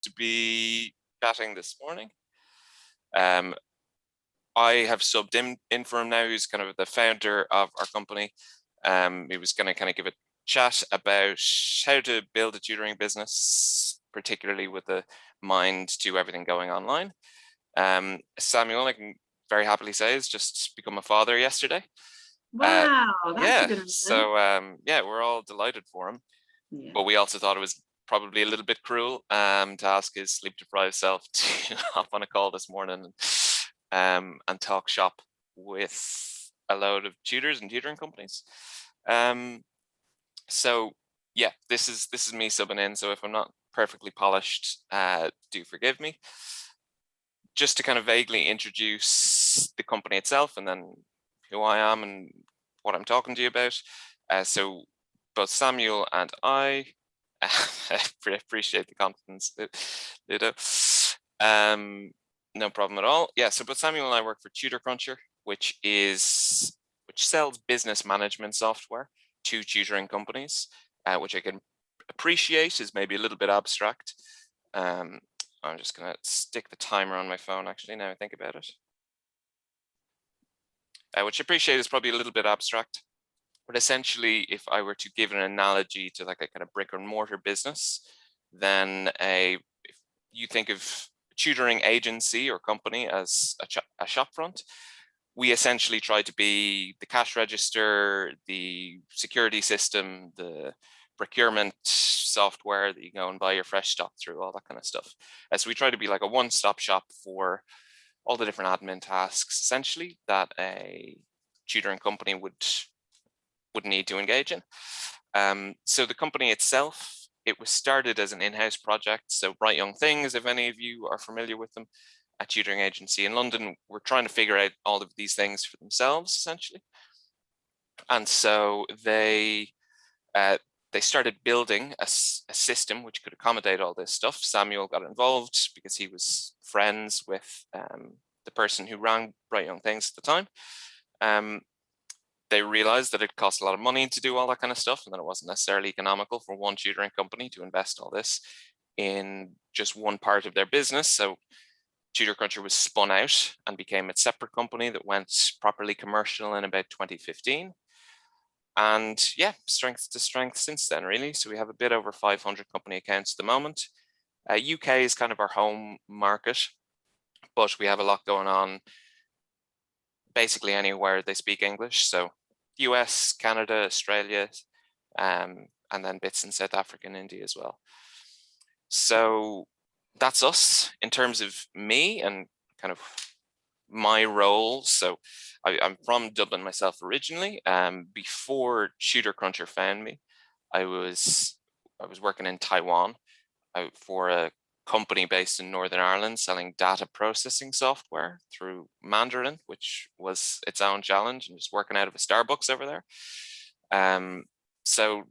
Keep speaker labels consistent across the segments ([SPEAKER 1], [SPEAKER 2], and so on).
[SPEAKER 1] to be chatting this morning. I have subbed in for him now. He's kind of the founder of our company. He was going to kind of give a chat about how to build a tutoring business, particularly with a mind to everything going online. Samuel, I can very happily say, has just become a father yesterday.
[SPEAKER 2] Wow, that's a good one.
[SPEAKER 1] So yeah, we're all delighted for him.
[SPEAKER 2] Yeah.
[SPEAKER 1] But we also thought it was probably a little bit cruel to ask his sleep-deprived self to hop on a call this morning and talk shop with a load of tutors and tutoring companies. So yeah, this is me subbing in. So if I'm not perfectly polished, do forgive me. Just to kind of vaguely introduce the company itself and then who I am and what I'm talking to you about. So both Samuel and I appreciate the confidence, Ludo. No problem at all. Yeah, so both Samuel and I work for Tutor, which sells business management software to tutoring companies, which I can appreciate is maybe a little bit abstract. I'm just going to stick the timer on my phone, actually, now I think about it. Which I appreciate is probably a little bit abstract. But essentially, if I were to give an analogy to like a kind of brick and mortar business, then if you think of a tutoring agency or company as a shop front, we essentially try to be the cash register, the security system, the procurement software that you go and buy your fresh stock through, all that kind of stuff. So we try to be like a one-stop shop for all the different admin tasks, essentially, that a tutoring company would need to engage in. So the company itself, it was started as an in-house project. So Bright Young Things, if any of you are familiar with them, a tutoring agency in London, were trying to figure out all of these things for themselves, essentially. And so they started building a system which could accommodate all this stuff. Samuel got involved because he was friends with the person who ran Bright Young Things at the time. They realized that it cost a lot of money to do all that kind of stuff, and that it wasn't necessarily economical for one tutoring company to invest all this in just one part of their business. So Tutor was spun out and became its separate company that went properly commercial in about 2015. And yeah, strength to strength since then, really. So we have a bit over 500 company accounts at the moment. UK is kind of our home market, but we have a lot going on basically anywhere they speak English. So US, Canada, Australia, and then bits in South Africa and India as well. So that's us in terms of me and kind of my role. So I'm from Dublin myself originally. Before Tutor found me, I was working in Taiwan for a company based in Northern Ireland selling data processing software through Mandarin, which was its own challenge, and just working out of a Starbucks over there. So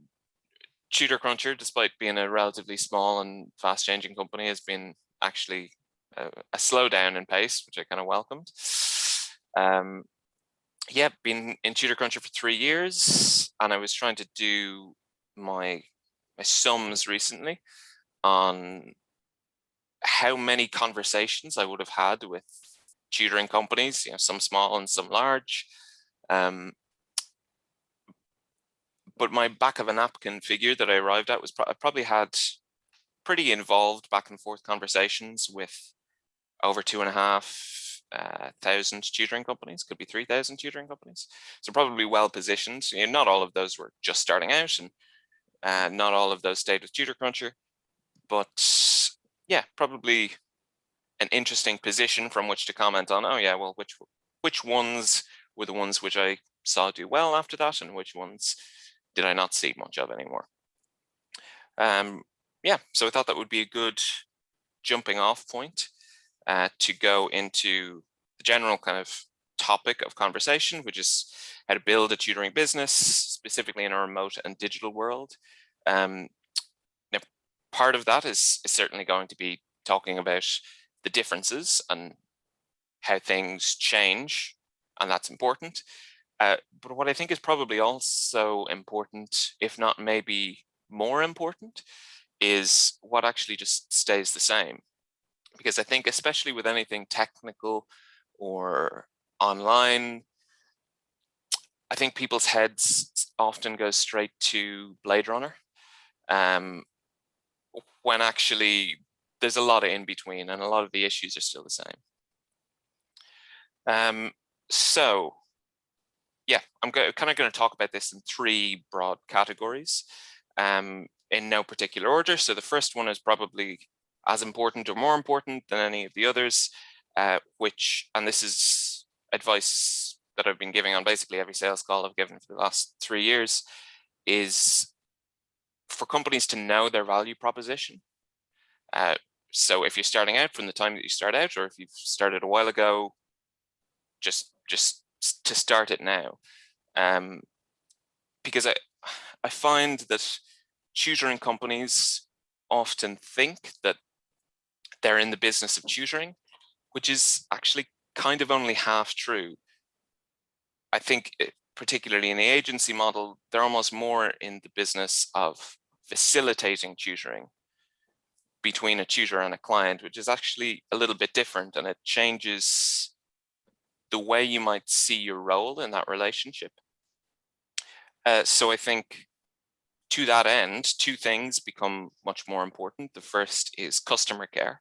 [SPEAKER 1] Tutor, despite being a relatively small and fast-changing company, has been actually a slowdown in pace, which I kind of welcomed. Yeah, been in Tutor for 3 years, and I was trying to do my sums recently on how many conversations I would have had with tutoring companies, some small and some large. But my back of a napkin figure that I arrived at was I probably had pretty involved back and forth conversations with over 2,500 tutoring companies, could be 3,000 tutoring companies. So probably well positioned. Not all of those were just starting out, and not all of those stayed with Tutor, but yeah, probably an interesting position from which to comment on, oh yeah, well, which ones were the ones which I saw do well after that, and which ones did I not see much of anymore? Yeah, so I thought that would be a good jumping off point to go into the general kind of topic of conversation, which is how to build a tutoring business, specifically in a remote and digital world. Now, part of that is certainly going to be talking about the differences and how things change, and that's important. But what I think is probably also important, if not maybe more important, is what actually just stays the same. Because I think, especially with anything technical or online, I think people's heads often go straight to Blade Runner, when actually there's a lot of in between, and a lot of the issues are still the same. So yeah, I'm kind of going to talk about this in 3 broad categories, in no particular order. So the first one is probably as important or more important than any of the others, and this is advice that I've been giving on basically every sales call I've given for the last 3 years, is for companies to know their value proposition. So if you're starting out, from the time that you start out, or if you've started a while ago, just to start it now, because I find that tutoring companies often think that they're in the business of tutoring, which is actually kind of only half true. I think, particularly in the agency model, they're almost more in the business of facilitating tutoring between a tutor and a client, which is actually a little bit different, and it changes the way you might see your role in that relationship. So I think, to that end, 2 things become much more important. The first is customer care,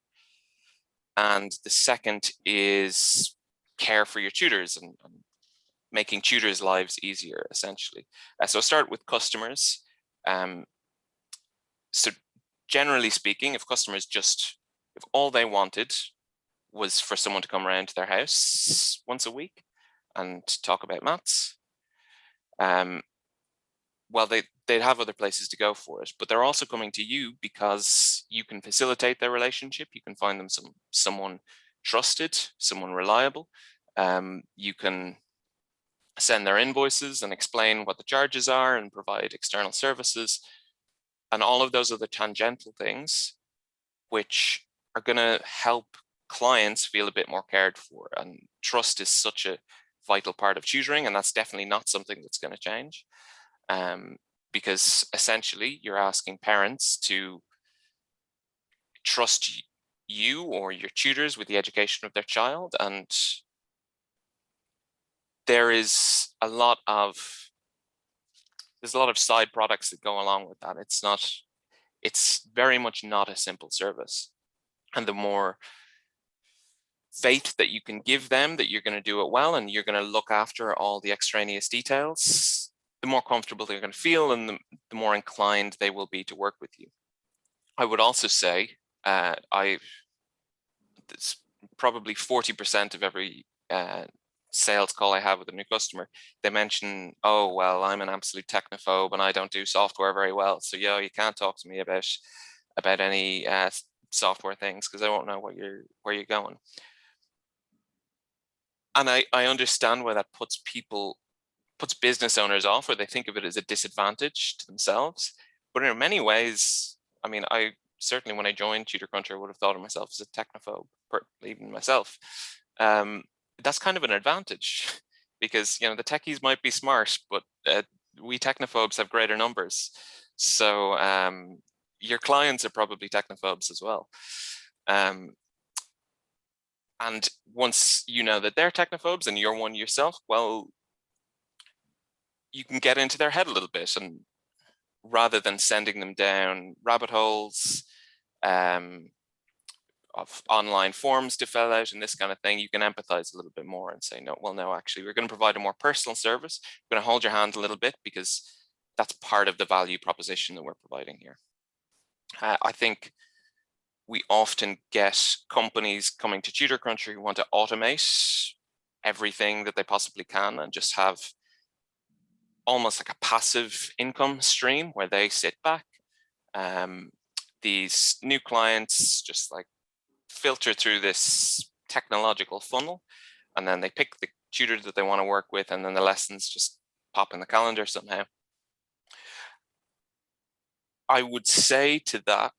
[SPEAKER 1] and the second is care for your tutors and making tutors' lives easier, essentially. So I'll start with customers. So generally speaking, if all they wanted was for someone to come around to their house once a week and talk about maths, well, they'd have other places to go for it, but they're also coming to you because you can facilitate their relationship. You can find them someone trusted, someone reliable. You can send their invoices and explain what the charges are and provide external services, and all of those other tangential things, which are going to help clients feel a bit more cared for. And trust is such a vital part of tutoring, and that's definitely not something that's going to change. Because essentially you're asking parents to trust you or your tutors with the education of their child, and there's a lot of side products that go along with that. It's very much not a simple service, and the more faith that you can give them that you're going to do it well and you're going to look after all the extraneous details, the more comfortable they're going to feel, and the more inclined they will be to work with you. I would also say, it's probably 40% of every sales call I have with a new customer, they mention, oh, well, I'm an absolute technophobe and I don't do software very well. So yeah, you can't talk to me about any software things because I won't know where you're going. And I understand why that puts business owners off, or they think of it as a disadvantage to themselves. But in many ways, I mean, I certainly, when I joined Tutor Cruncher, I would have thought of myself as a technophobe, even myself. That's kind of an advantage because, the techies might be smart, but we technophobes have greater numbers. So your clients are probably technophobes as well. And once you know that they're technophobes and you're one yourself, well, you can get into their head a little bit, and rather than sending them down rabbit holes of online forms to fill out and this kind of thing, you can empathize a little bit more and say, no, actually, we're going to provide a more personal service. We're going to hold your hand a little bit because that's part of the value proposition that we're providing here. I think we often get companies coming to Tutor Cruncher who want to automate everything that they possibly can and just have almost like a passive income stream where they sit back. These new clients just like filter through this technological funnel, and then they pick the tutor that they want to work with, and then the lessons just pop in the calendar somehow. I would say to that,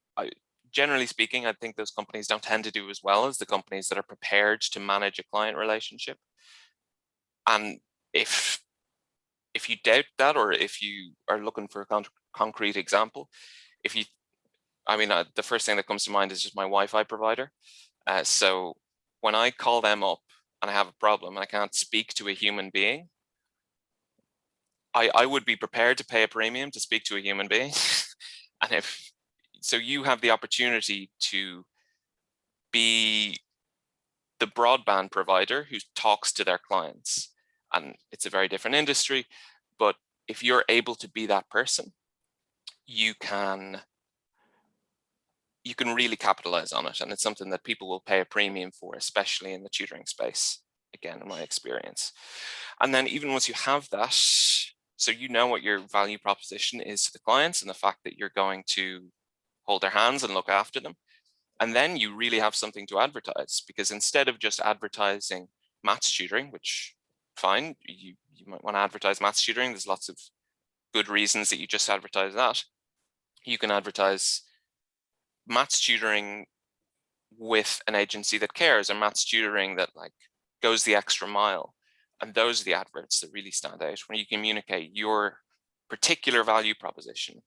[SPEAKER 1] generally speaking, I think those companies don't tend to do as well as the companies that are prepared to manage a client relationship. And if you doubt that, or if you are looking for a concrete example, I mean, the first thing that comes to mind is just my Wi-Fi provider. So when I call them up and I have a problem and I can't speak to a human being, I would be prepared to pay a premium to speak to a human being. And so you have the opportunity to be the broadband provider who talks to their clients. And it's a very different industry, but if you're able to be that person, you can really capitalize on it. And it's something that people will pay a premium for, especially in the tutoring space, again, in my experience. And then even once you have that, so you know what your value proposition is to the clients and the fact that you're going to hold their hands and look after them. And then you really have something to advertise, because instead of just advertising maths tutoring, which fine, you might want to advertise maths tutoring. There's lots of good reasons that you just advertise that. You can advertise maths tutoring with an agency that cares, or maths tutoring that like goes the extra mile. And those are the adverts that really stand out when you communicate your particular value proposition.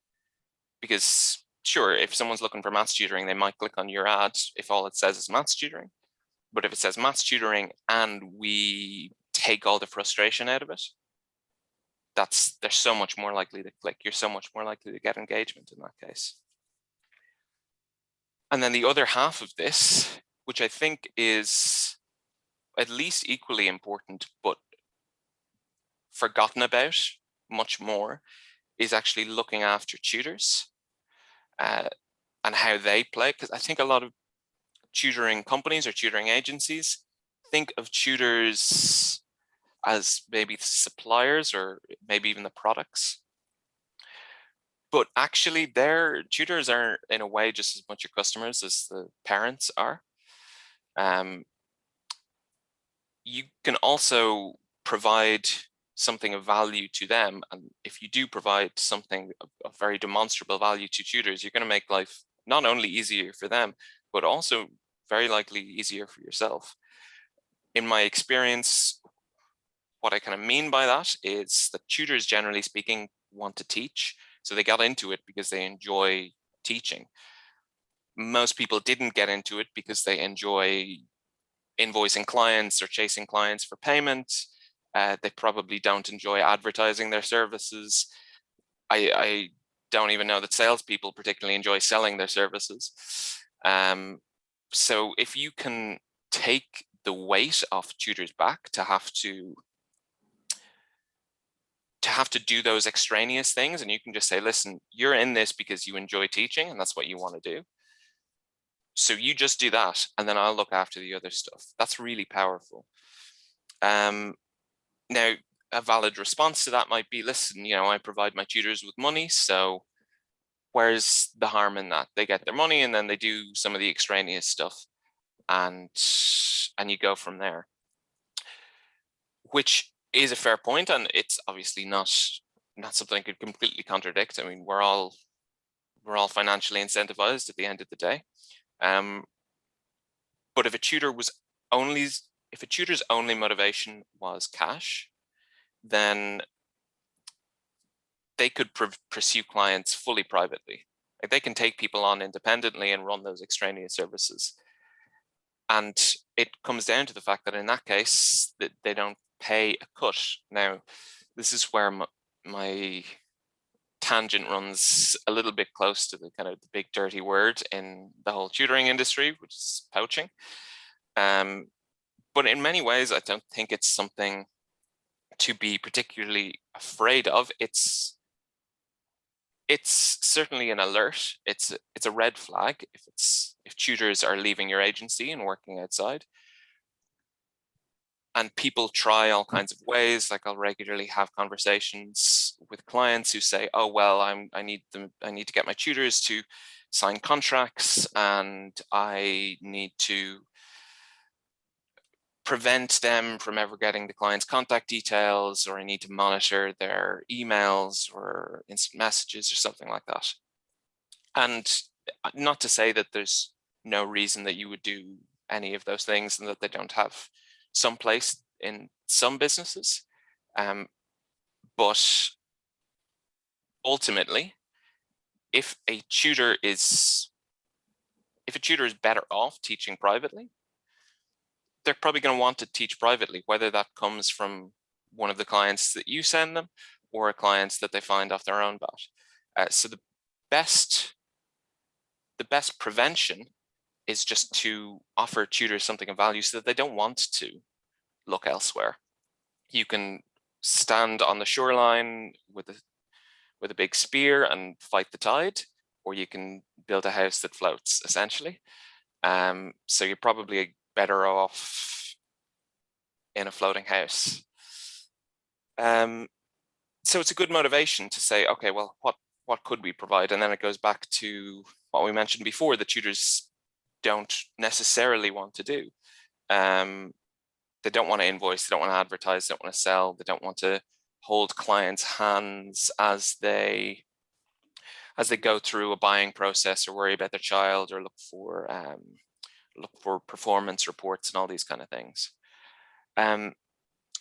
[SPEAKER 1] Because sure, if someone's looking for maths tutoring, they might click on your ad if all it says is maths tutoring. But if it says maths tutoring and we take all the frustration out of it, they're so much more likely to click. You're so much more likely to get engagement in that case. And then the other half of this, which I think is at least equally important, but forgotten about much more, is actually looking after tutors and how they play. Because I think a lot of tutoring companies or tutoring agencies think of tutors as maybe suppliers or maybe even the products. But actually their tutors are in a way just as much your customers as the parents are. You can also provide something of value to them. And if you do provide something of very demonstrable value to tutors, you're going to make life not only easier for them, but also very likely easier for yourself. In my experience, what I kind of mean by that is that tutors, generally speaking, want to teach. So they got into it because they enjoy teaching. Most people didn't get into it because they enjoy invoicing clients or chasing clients for payment. They probably don't enjoy advertising their services. I don't even know that salespeople particularly enjoy selling their services. So if you can take the weight off tutors' back to have to do those extraneous things, and you can just say, listen, you're in this because you enjoy teaching and that's what you want to do. So you just do that and then I'll look after the other stuff. That's really powerful. Now, a valid response to that might be, listen, I provide my tutors with money, so where's the harm in that? They get their money and then they do some of the extraneous stuff, and you go from there, which is a fair point, and it's obviously not something I could completely contradict. I mean, we're all financially incentivized at the end of the day. But if a tutor's only motivation was cash, then they could pursue clients fully privately. Like, they can take people on independently and run those extraneous services. And it comes down to the fact that in that case, that they don't pay a cut. Now, this is where my tangent runs a little bit close to the kind of the big dirty word in the whole tutoring industry, which is poaching. But in many ways, I don't think it's something to be particularly afraid of. It's certainly an alert. It's a red flag if tutors are leaving your agency and working outside. And people try all kinds of ways. Like, I'll regularly have conversations with clients who say, oh, well, I need to get my tutors to sign contracts, and I need to prevent them from ever getting the client's contact details, or I need to monitor their emails or instant messages or something like that. And not to say that there's no reason that you would do any of those things and that they don't have some place in some businesses. But ultimately, if a tutor is if a tutor is better off teaching privately, they're probably going to want to teach privately, whether that comes from one of the clients that you send them or clients that they find off their own bat. So the best prevention is just to offer tutors something of value so that they don't want to look elsewhere. You can stand on the shoreline with a big spear and fight the tide, or you can build a house that floats, essentially. So you're probably better off in a floating house. So it's a good motivation to say, okay, well, what could we provide? And then it goes back to what we mentioned before, the tutors don't necessarily want to do. They don't want to invoice, they don't want to advertise, they don't want to sell, they don't want to hold clients' hands as they go through a buying process or worry about their child or look for performance reports and all these kind of things.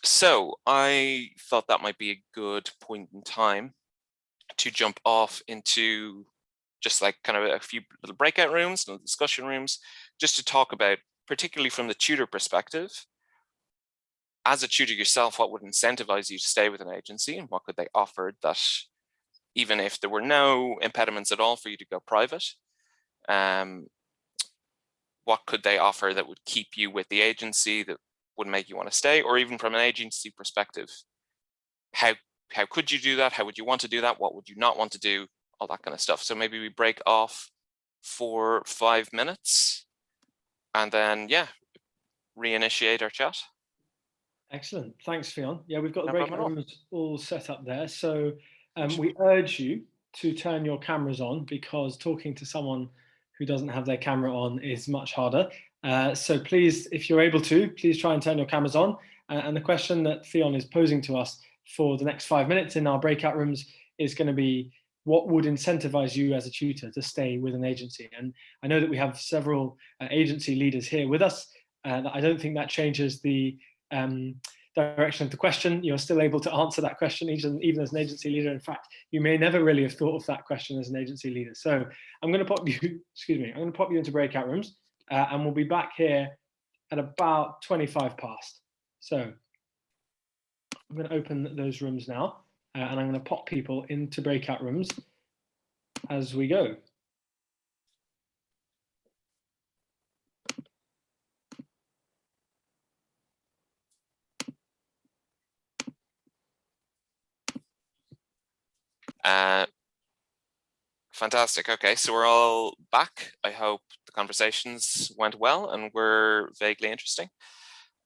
[SPEAKER 1] So I thought that might be a good point in time to jump off into just like kind of a few little breakout rooms, little discussion rooms, just to talk about, particularly from the tutor perspective, as a tutor yourself, what would incentivize you to stay with an agency and what could they offer that, even if there were no impediments at all for you to go private, what could they offer that would keep you with the agency, that would make you want to stay? Or even from an agency perspective, how could you do that? How would you want to do that? What would you not want to do? All that kind of stuff. So maybe we break off for 5 minutes and then, yeah, reinitiate our chat.
[SPEAKER 3] Excellent. Thanks, Fionn. Yeah, we've got the breakout rooms all set up there. So we urge you to turn your cameras on, because talking to someone who doesn't have their camera on is much harder. So please, if you're able to, please try and turn your cameras on. And the question that Fionn is posing to us for the next 5 minutes in our breakout rooms is going to be, what would incentivize you as a tutor to stay with an agency? And I know that we have several agency leaders here with us. I don't think that changes the direction of the question. You're still able to answer that question even as an agency leader. In fact, you may never really have thought of that question as an agency leader. So I'm going to pop you, I'm going to pop you into breakout rooms, and we'll be back here at about 25 past. So I'm going to open those rooms now, and I'm going to pop people into breakout rooms as we go.
[SPEAKER 1] Fantastic. Okay, so we're all back. I hope the conversations went well and were vaguely interesting.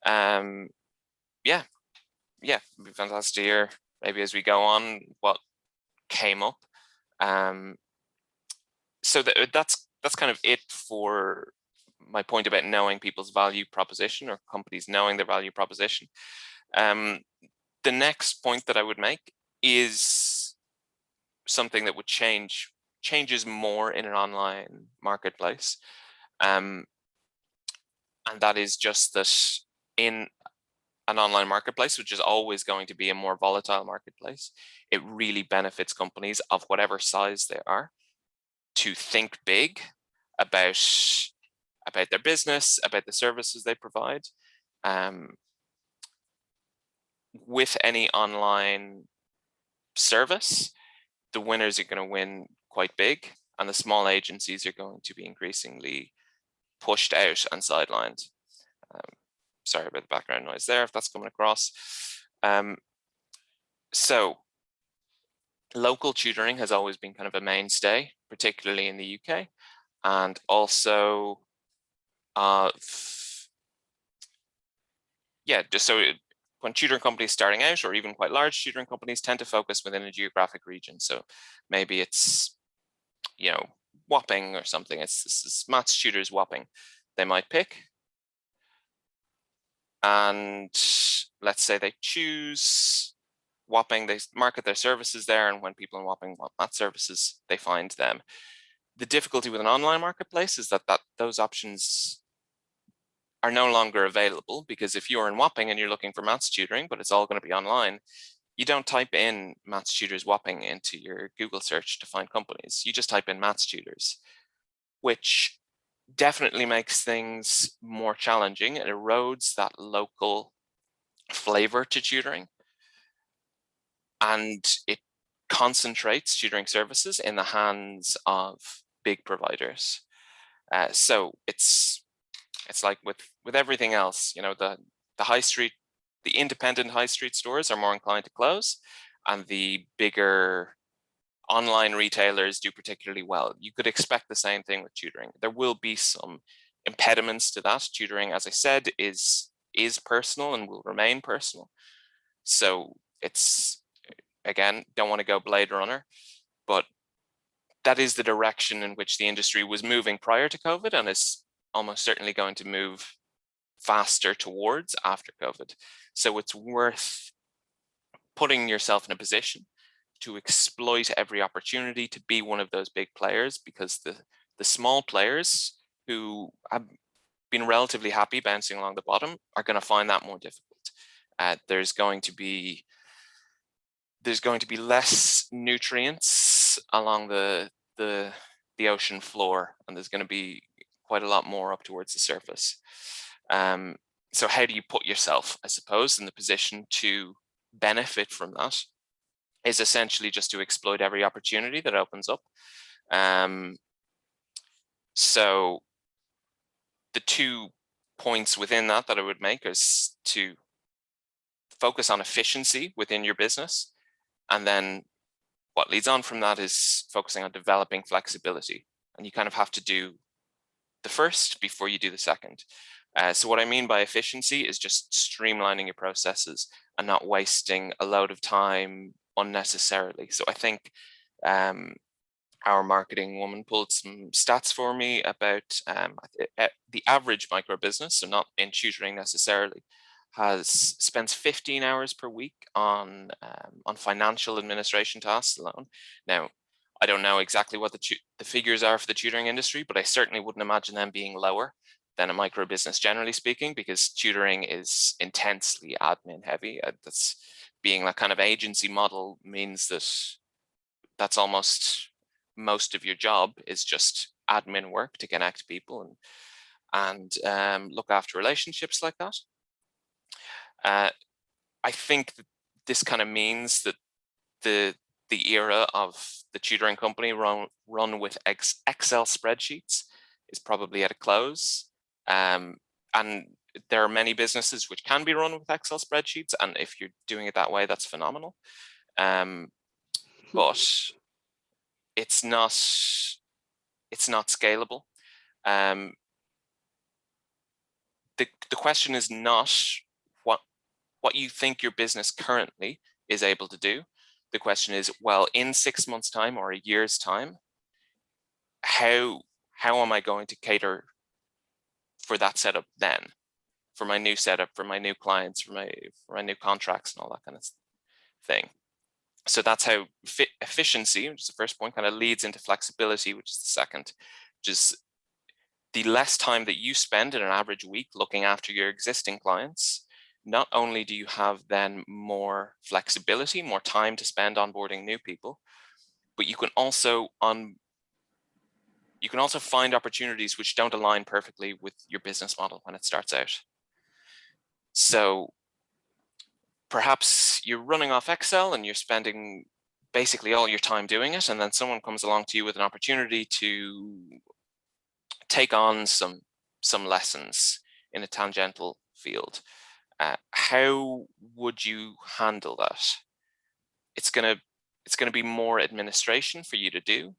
[SPEAKER 1] Yeah, it'd be fantastic to hear maybe as we go on what came up. So that's kind of it for my point about knowing people's value proposition, or companies knowing their value proposition. The next point that I would make is something that would changes more in an online marketplace. And that is just that in an online marketplace, which is always going to be a more volatile marketplace, it really benefits companies of whatever size they are to think big about their business, about the services they provide. With any online service, the winners are going to win quite big, and the small agencies are going to be increasingly pushed out and sidelined. Sorry about the background noise there, if that's coming across. So local tutoring has always been kind of a mainstay, particularly in the UK, and also just so when tutoring companies starting out, or even quite large tutoring companies, tend to focus within a geographic region. So maybe it's, Wapping or something. It's maths tutors Wapping. They might pick, and let's say they choose Wapping, they market their services there, and when people in Wapping want math services, they find them. The difficulty with an online marketplace is that those options are no longer available, because if you're in Wapping and you're looking for maths tutoring, but it's all going to be online, you don't type in maths tutors Wapping into your Google search to find companies. You just type in maths tutors, which definitely makes things more challenging. It erodes that local flavor to tutoring, and it concentrates tutoring services in the hands of big providers. So it's like with everything else, you know, the high street, the independent high street stores are more inclined to close, and the bigger online retailers do particularly well. You could expect the same thing with tutoring. There will be some impediments to that. Tutoring, as I said, is personal and will remain personal. So it's, again, don't want to go Blade Runner, but that is the direction in which the industry was moving prior to COVID, and is almost certainly going to move faster towards after COVID. So it's worth putting yourself in a position to exploit every opportunity to be one of those big players, because the small players who have been relatively happy bouncing along the bottom are going to find that more difficult. There's going to be less nutrients along the ocean floor, and there's going to be quite a lot more up towards the surface. So how do you put yourself, I suppose, in the position to benefit from that? Is essentially just to exploit every opportunity that opens up. So the 2 points within that I would make is to focus on efficiency within your business, and then what leads on from that is focusing on developing flexibility. And you kind of have to do the first before you do the second. So what I mean by efficiency is just streamlining your processes and not wasting a load of time unnecessarily. So I think our marketing woman pulled some stats for me about the average micro business, so not in tutoring necessarily, spends 15 hours per week on financial administration tasks alone. Now, I don't know exactly what the figures are for the tutoring industry, but I certainly wouldn't imagine them being lower than a micro business, generally speaking, because tutoring is intensely admin heavy. That's being that kind of agency model means that that's almost most of your job is just admin work to connect people and look after relationships like that. I think that this kind of means that the era of the tutoring company run with Excel spreadsheets is probably at a close. And there are many businesses which can be run with Excel spreadsheets, and if you're doing it that way, that's phenomenal. But it's not scalable. The question is not what you think your business currently is able to do. The question is, well, in 6 months' time or a year's time, how am I going to cater for that setup then, for my new setup, for my new clients, for my new contracts and all that kind of thing. So that's how efficiency, which is the first point, kind of leads into flexibility, which is the second, which is the less time that you spend in an average week looking after your existing clients. Not only do you have then more flexibility, more time to spend onboarding new people, but you can also find opportunities which don't align perfectly with your business model when it starts out. So perhaps you're running off Excel and you're spending basically all your time doing it, and then someone comes along to you with an opportunity to take on some lessons in a tangential field. How would you handle that? It's gonna be more administration for you to do.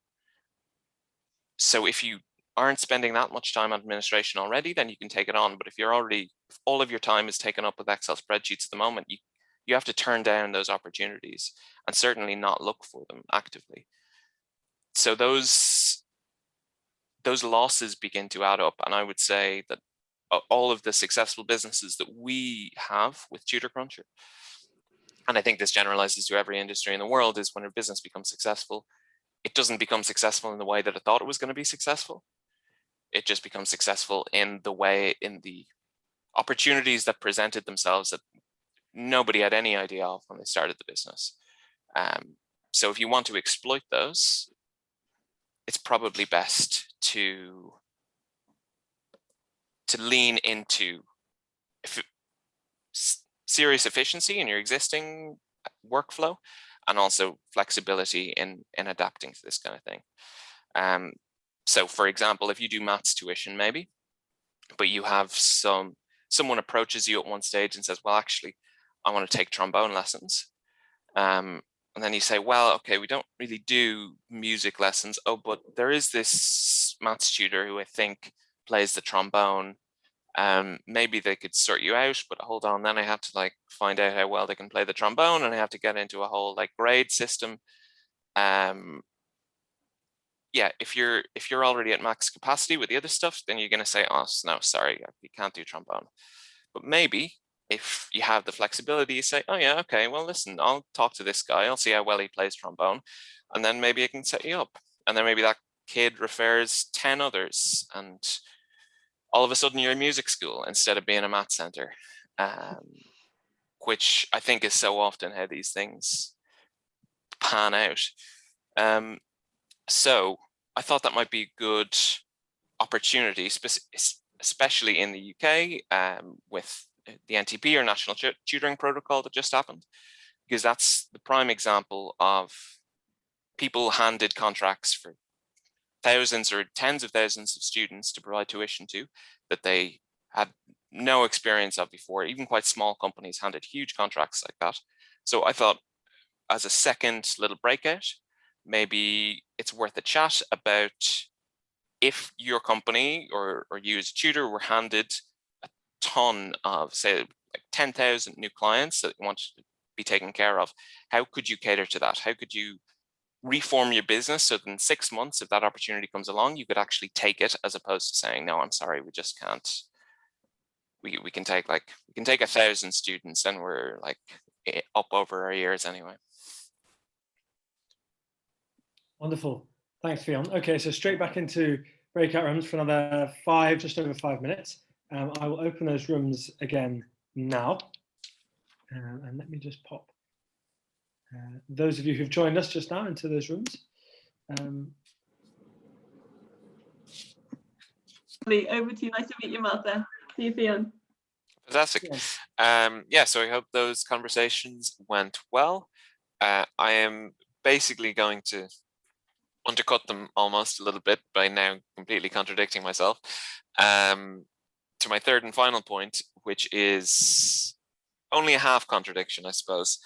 [SPEAKER 1] So if you aren't spending that much time on administration already, then you can take it on. But if all of your time is taken up with Excel spreadsheets at the moment, you have to turn down those opportunities and certainly not look for them actively. So those losses begin to add up. And I would say that all of the successful businesses that we have with Tutor Cruncher, and I think this generalizes to every industry in the world, is when a business becomes successful, it doesn't become successful in the way that it thought it was going to be successful. It just becomes successful in the opportunities that presented themselves that nobody had any idea of when they started the business. So if you want to exploit those, it's probably best to lean into serious efficiency in your existing workflow, and also flexibility in adapting to this kind of thing. So for example, if you do maths tuition maybe, but you have someone approaches you at one stage and says, well, actually, I want to take trombone lessons. And then you say, well, okay, we don't really do music lessons. Oh, but there is this maths tutor who I think plays the trombone. Maybe they could sort you out, but hold on, then I have to like find out how well they can play the trombone, and I have to get into a whole like grade system. Yeah, if you're already at max capacity with the other stuff, then you're going to say, oh no, sorry, you can't do trombone. But maybe if you have the flexibility, you say, oh yeah, okay, well listen, I'll talk to this guy, I'll see how well he plays trombone, and then maybe I can set you up. And then maybe that kid refers 10 others, and all of a sudden you're in music school instead of being a math center, which I think is so often how these things pan out. So I thought that might be a good opportunity, especially in the UK, with the NTP, or National Tutoring Protocol, that just happened, because that's the prime example of people handed contracts for thousands or tens of thousands of students to provide tuition to that they had no experience of before. Even quite small companies handed huge contracts like that. So I thought, as a second little breakout, maybe it's worth a chat about if your company or you as a tutor were handed a ton of, say, like 10,000 new clients that you want to be taken care of, how could you cater to that? How could you reform your business so that in 6 months, if that opportunity comes along, you could actually take it, as opposed to saying, no, I'm sorry, we just can't. We can take 1,000 students and we're like up over our ears anyway.
[SPEAKER 3] Wonderful. Thanks, Fionn. Okay, so straight back into breakout rooms for another just over 5 minutes. I will open those rooms again now. And let me just pop those of you who've joined us just now into those rooms.
[SPEAKER 2] Over to you. Nice to meet you, Martha. See you, Fionn.
[SPEAKER 1] Fantastic. Yeah, so I hope those conversations went well. I am basically going to undercut them almost a little bit by now completely contradicting myself, to my third and final point, which is only a half contradiction, I suppose.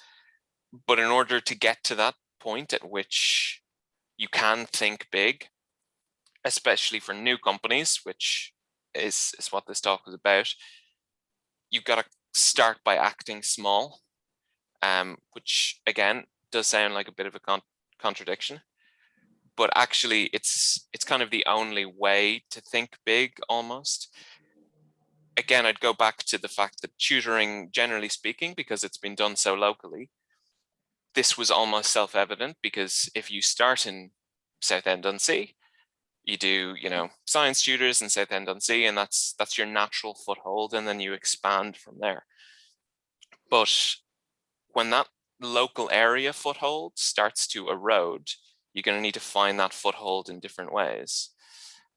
[SPEAKER 1] But in order to get to that point at which you can think big, especially for new companies, which is what this talk was about, you've got to start by acting small, which again does sound like a bit of a contradiction, but actually it's kind of the only way to think big almost. Again, I'd go back to the fact that tutoring, generally speaking, because it's been done so locally, this was almost self-evident, because if you start in Southend-on-Sea, you do, science tutors in Southend-on-Sea, and that's your natural foothold, and then you expand from there. But when that local area foothold starts to erode, you're going to need to find that foothold in different ways.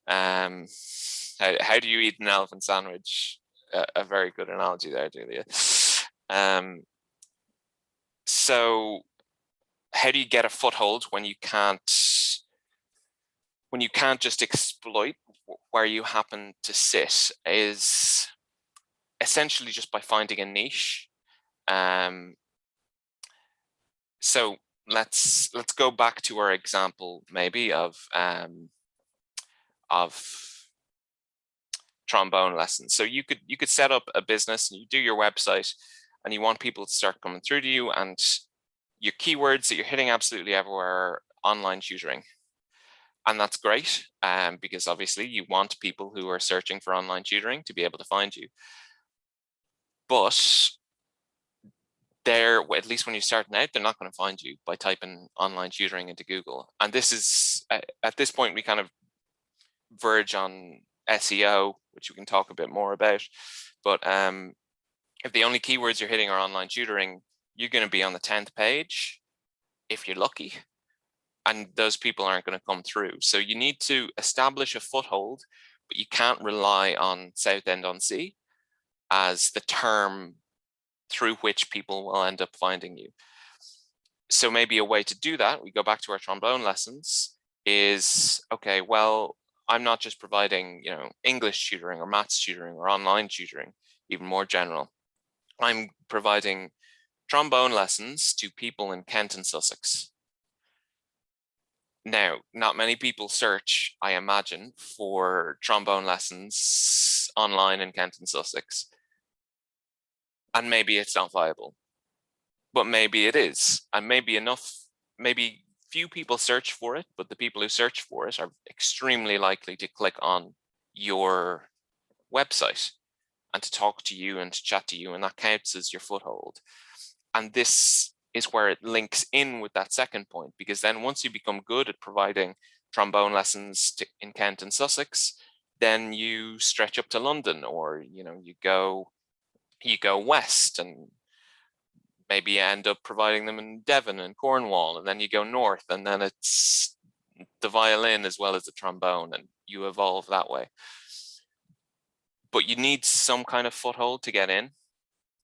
[SPEAKER 1] How do you eat an elephant sandwich? A very good analogy there, Julia. So how do you get a foothold when you can't just exploit where you happen to sit? Is essentially just by finding a niche. So let's go back to our example maybe of trombone lessons. So you could set up a business and you do your website and you want people to start coming through to you, and your keywords that you're hitting absolutely everywhere are online tutoring. And that's great, because obviously you want people who are searching for online tutoring to be able to find you. But at least when you're starting out, they're not going to find you by typing online tutoring into Google. And this is, at this point, we kind of verge on SEO, which we can talk a bit more about. But if the only keywords you're hitting are online tutoring, you're going to be on the 10th page if you're lucky, and those people aren't going to come through. So you need to establish a foothold but you can't rely on Southend-on-Sea as the term through which people will end up finding you. So maybe a way to do that, we go back to our trombone lessons, is, okay, well, I'm not just providing, you know, English tutoring or maths tutoring or online tutoring, even more general. I'm providing trombone lessons to people in Kent and Sussex. Now, not many people search, I imagine, for trombone lessons online in Kent and Sussex. And maybe it's not viable, but maybe it is. And maybe few people search for it, but the people who search for it are extremely likely to click on your website and to talk to you and to chat to you, and that counts as your foothold. And this is where it links in with that second point, because then once you become good at providing trombone lessons in Kent and Sussex, then you stretch up to London, or you know, you go west and maybe you end up providing them in Devon and Cornwall, and then you go north, and then it's the violin as well as the trombone, and you evolve that way. But you need some kind of foothold to get in.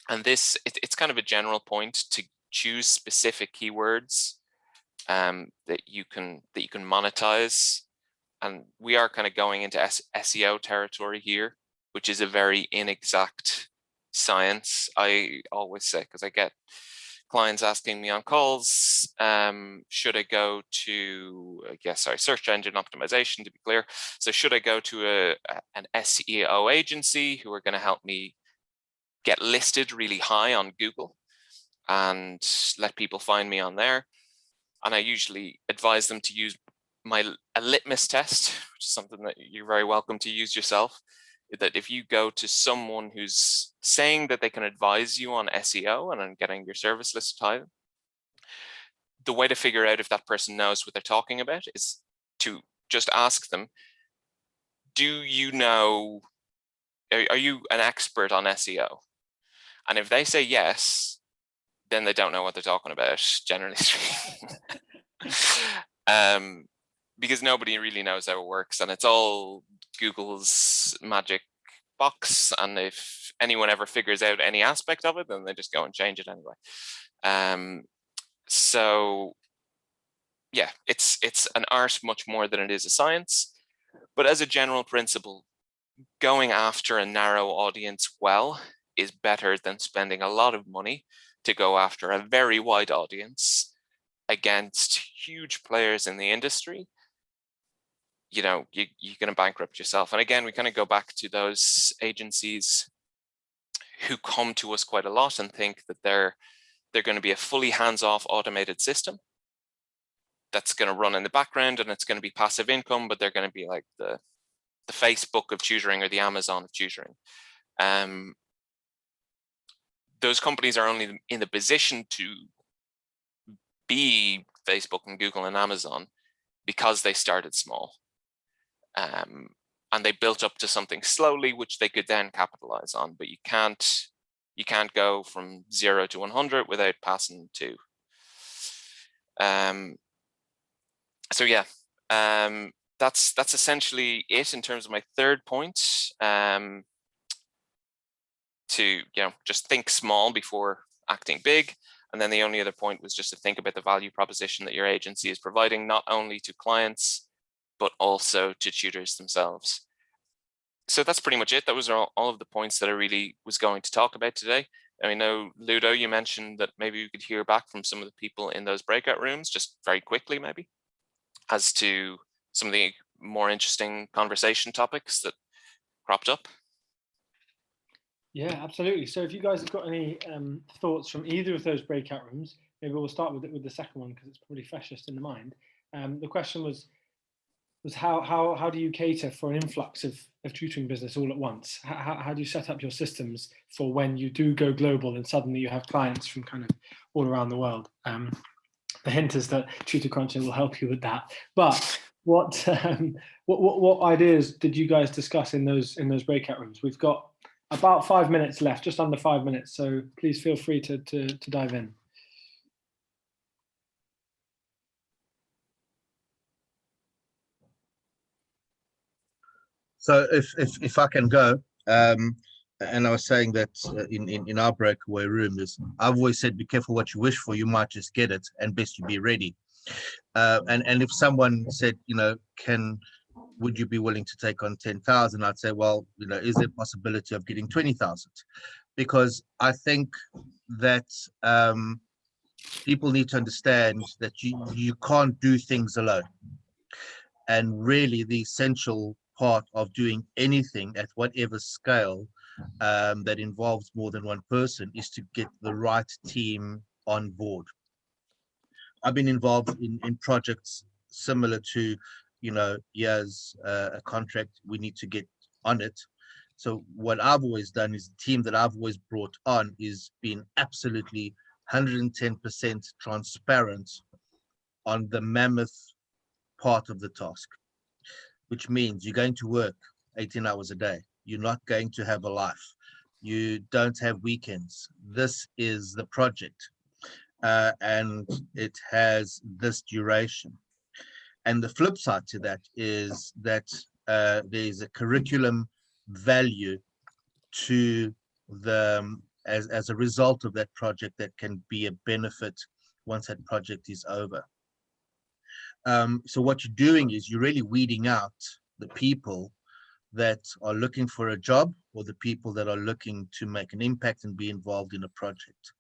[SPEAKER 1] And this, it's kind of a general point to choose specific keywords that you can monetize. And we are kind of going into SEO territory here, which is a very inexact science. I always say, because I get clients asking me on calls, should I go to, search engine optimization, to be clear. So should I go to an SEO agency who are going to help me get listed really high on Google and let people find me on there? And I usually advise them to use a litmus test, which is something that you're very welcome to use yourself. That if you go to someone who's saying that they can advise you on SEO and on getting your service listed high, the way to figure out if that person knows what they're talking about is to just ask them, do you know, are you an expert on SEO? And if they say yes, then they don't know what they're talking about, generally speaking. Because nobody really knows how it works, and it's all Google's magic box. And if anyone ever figures out any aspect of it, then they just go and change it anyway. So yeah, it's an art much more than it is a science. But as a general principle, going after a narrow audience well is better than spending a lot of money to go after a very wide audience against huge players in the industry. You know, you're going to bankrupt yourself. And again, we kind of go back to those agencies who come to us quite a lot and think that they're going to be a fully hands-off automated system that's going to run in the background, and it's going to be passive income, but they're going to be like the Facebook of tutoring or the Amazon of tutoring. Those companies are only in the position to be Facebook and Google and Amazon because they started small. And they built up to something slowly, which they could then capitalize on. But you can't go from 0 to 100 without passing 2. So yeah, that's essentially it in terms of my third point. To just think small before acting big. And then the only other point was just to think about the value proposition that your agency is providing, not only to clients, but also to tutors themselves. So that's pretty much it. That was all of the points that I really was going to talk about today. I know, Ludo, you mentioned that maybe we could hear back from some of the people in those breakout rooms, just very quickly maybe, as to some of the more interesting conversation topics that cropped up.
[SPEAKER 3] Yeah, absolutely. So if you guys have got any thoughts from either of those breakout rooms, maybe we'll start with the second one because it's probably freshest in the mind. The question was how do you cater for an influx of tutoring business all at once? How do you set up your systems for when you do go global and suddenly you have clients from kind of all around the world? The hint is that Tutor Cruncher will help you with that. But what ideas did you guys discuss in those breakout rooms? We've got about 5 minutes left, just under 5 minutes. So please feel free to dive in.
[SPEAKER 4] So if I can go, and I was saying that in our breakaway room is, I've always said, be careful what you wish for, you might just get it, and best you be ready. And if someone said, would you be willing to take on 10,000? I'd say, well, is there a possibility of getting 20,000? Because I think that people need to understand that you can't do things alone. And really the essential part of doing anything at whatever scale that involves more than one person is to get the right team on board. I've been involved in projects similar to, here's a contract, we need to get on it. So what I've always done is the team that I've always brought on is being absolutely 110% transparent on the mammoth part of the task, which means you're going to work 18 hours a day. You're not going to have a life. You don't have weekends. This is the project, and it has this duration. And the flip side to that is that there's a curriculum value to the as a result of that project that can be a benefit once that project is over. So what you're doing is you're really weeding out the people that are looking for a job or the people that are looking to make an impact and be involved in a project.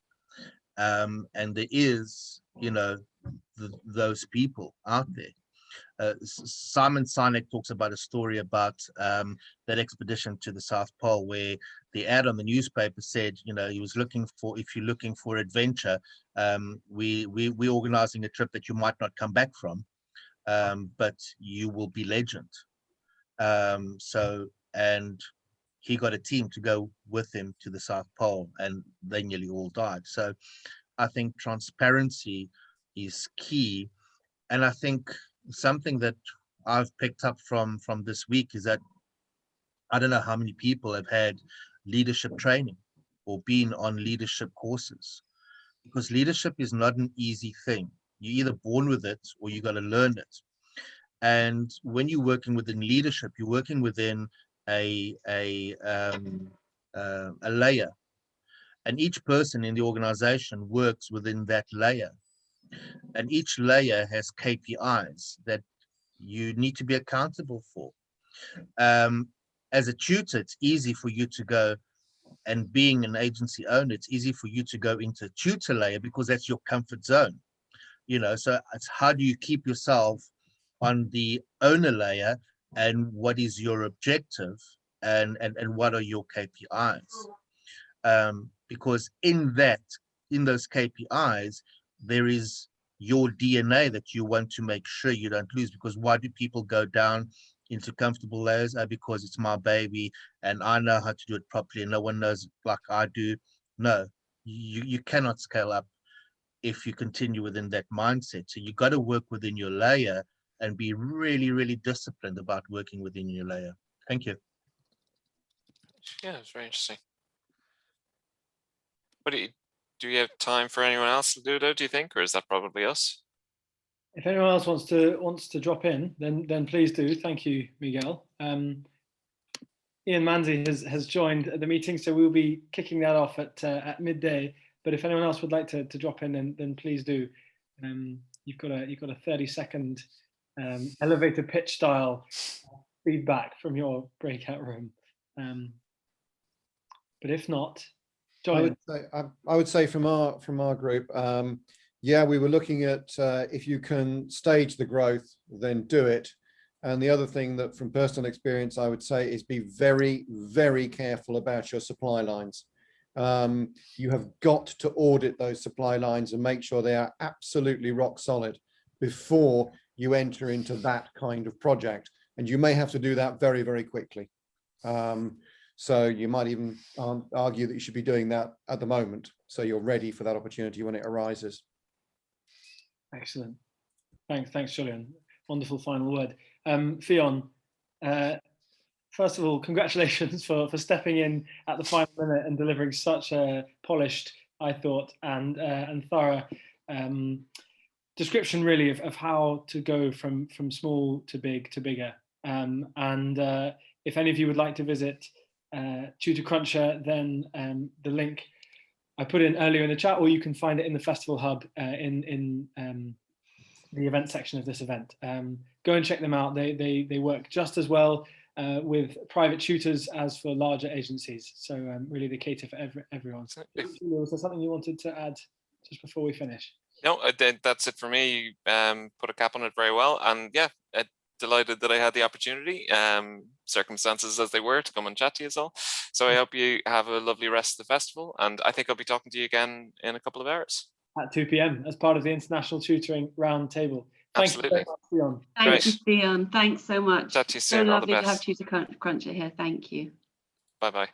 [SPEAKER 4] And there is, those people out there. Simon Sinek talks about a story about that expedition to the South Pole, where the ad on the newspaper said, he was looking for, if you're looking for adventure, we're organizing a trip that you might not come back from, but you will be legend. And he got a team to go with him to the South Pole, and they nearly all died. So I think transparency is key. And I think something that I've picked up from this week is that I don't know how many people have had leadership training or been on leadership courses, because leadership is not an easy thing. You're either born with it or you got to learn it. And when you're working within leadership, you're working within a layer, and each person in the organization works within that layer. And each layer has KPIs that you need to be accountable for. As a tutor, it's easy for you to go, and being an agency owner, it's easy for you to go into a tutor layer because that's your comfort zone. So it's how do you keep yourself on the owner layer, and what is your objective, and what are your KPIs? Because in those KPIs, there is your DNA that you want to make sure you don't lose. Because why do people go down into comfortable layers? Because it's my baby and I know how to do it properly and no one knows it like I do. No, you cannot scale up if you continue within that mindset. So you got to work within your layer and be really, really disciplined about working within your layer. Thank you.
[SPEAKER 1] Yeah, it's very interesting. What do you have time for anyone else to do, though, do you think, or is that probably us?
[SPEAKER 3] If anyone else wants to drop in, then please do. Thank you, Miguel. Ian Manzi has joined the meeting, so we'll be kicking that off at midday. But if anyone else would like to drop in, then please do. You've got a 30-second elevator pitch style feedback from your breakout room. But if not, John.
[SPEAKER 5] I would say from our group, yeah, we were looking at if you can stage the growth, then do it. And the other thing that from personal experience, I would say is be very, very careful about your supply lines. You have got to audit those supply lines and make sure they are absolutely rock solid before you enter into that kind of project. And you may have to do that very, very quickly. So you might even argue that you should be doing that at the moment, so you're ready for that opportunity when it arises.
[SPEAKER 3] Excellent. Thanks, Julian. Wonderful final word. Fionn, first of all, congratulations for stepping in at the final minute and delivering such a polished, I thought, and thorough description, really, of how to go from small to big to bigger. if any of you would like to visit Tutor Cruncher, then the link I put in earlier in the chat, or you can find it in the Festival Hub in the event section of this event. Go and check them out. They work just as well with private tutors as for larger agencies. So really they cater for everyone. Was there something you wanted to add just before we finish?
[SPEAKER 1] No, that's it for me. You put a cap on it very well. And yeah, delighted that I had the opportunity, circumstances as they were, to come and chat to you all. So I hope you have a lovely rest of the festival. And I think I'll be talking to you again in a couple of hours. At
[SPEAKER 3] 2 p.m. as part of the International Tutoring Roundtable. Thank you very much, Fionn.
[SPEAKER 2] Thank you, Fionn. Thanks so much.
[SPEAKER 1] Chat to you soon.
[SPEAKER 2] So
[SPEAKER 1] All the
[SPEAKER 2] lovely to have
[SPEAKER 1] best.
[SPEAKER 2] Tutor Cruncher here. Thank you.
[SPEAKER 1] Bye-bye.